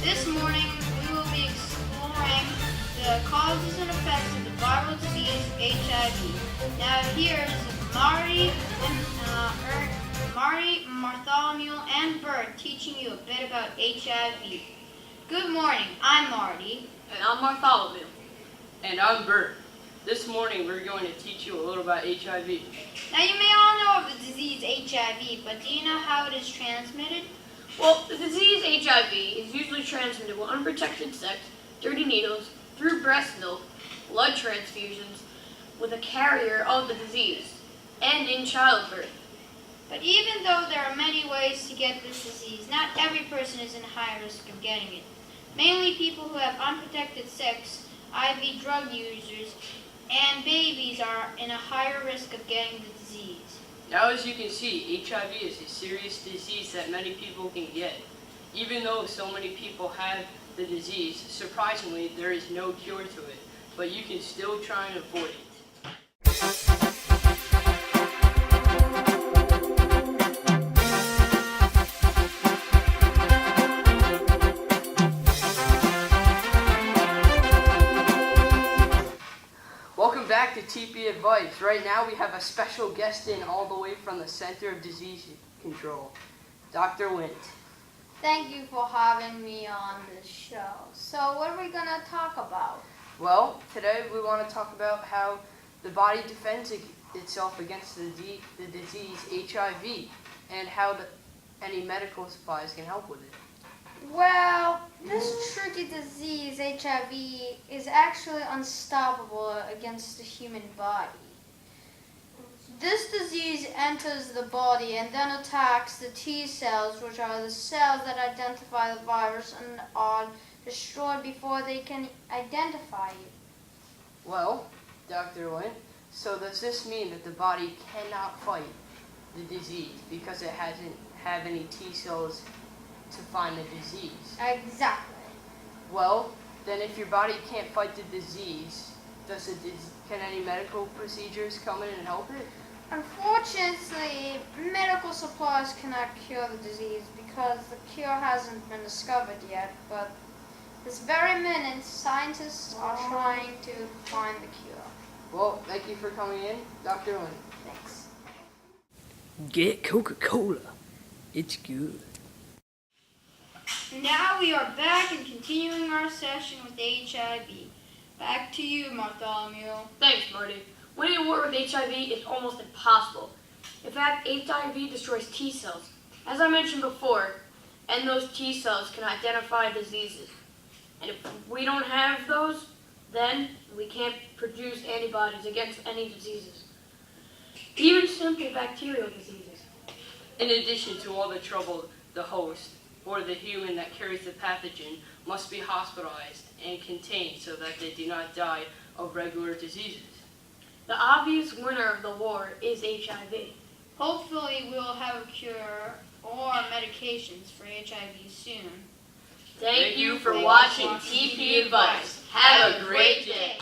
This morning we will be exploring the causes and effects of the viral disease HIV. Now here is Marty, Bartholomew, and Bert teaching you a bit about HIV. Good morning, I'm Marty. And I'm Bartholomew. And I'm Bert. This morning we're going to teach you a little about HIV. Now you may all know of the disease HIV, but do you know how it is transmitted? Well, the disease HIV is usually transmitted with unprotected sex, dirty needles, through breast milk, blood transfusions, with a carrier of the disease, and in childbirth. But even though there are many ways to get this disease, not every person is in high risk of getting it. Mainly people who have unprotected sex, IV drug users, and babies are in a higher risk of getting the disease. Now, as you can see, HIV is a serious disease that many people can get. Even though so many people have the disease, surprisingly, there is no cure to it, but you can still try and avoid it. Welcome back to TP Advice. Right now we have a special guest in all the way from the Center of Disease Control, Dr. Wint. Thank you for having me on this show. So what are we going to talk about? Well, today we want to talk about how the body defends itself against the disease HIV and how any medical supplies can help with it. Well, this tricky disease, HIV, is actually unstoppable against the human body. This disease enters the body and then attacks the T cells, which are the cells that identify the virus and are destroyed before they can identify it. Well, Dr. Wint, so does this mean that the body cannot fight the disease because it hasn't have any T cells to find the disease? Exactly. Well, then if your body can't fight the disease, can any medical procedures come in and help it? Unfortunately, medical supplies cannot cure the disease because the cure hasn't been discovered yet, but this very minute, scientists are trying to find the cure. Well, thank you for coming in, Dr. Wint. Thanks. Get Coca-Cola. It's good. Now we are back and continuing our session with HIV. Back to you, Bartholomew. Thanks, Marty. Winning a war with HIV is almost impossible. In fact, HIV destroys T cells, as I mentioned before, and those T cells can identify diseases. And if we don't have those, then we can't produce antibodies against any diseases, even simple bacterial diseases. In addition to all the trouble, the host, or the human that carries the pathogen, must be hospitalized and contained so that they do not die of regular diseases. The obvious winner of the war is HIV. Hopefully we'll have a cure or medications for HIV soon. Thank you for watching TP Advice. Have a great day.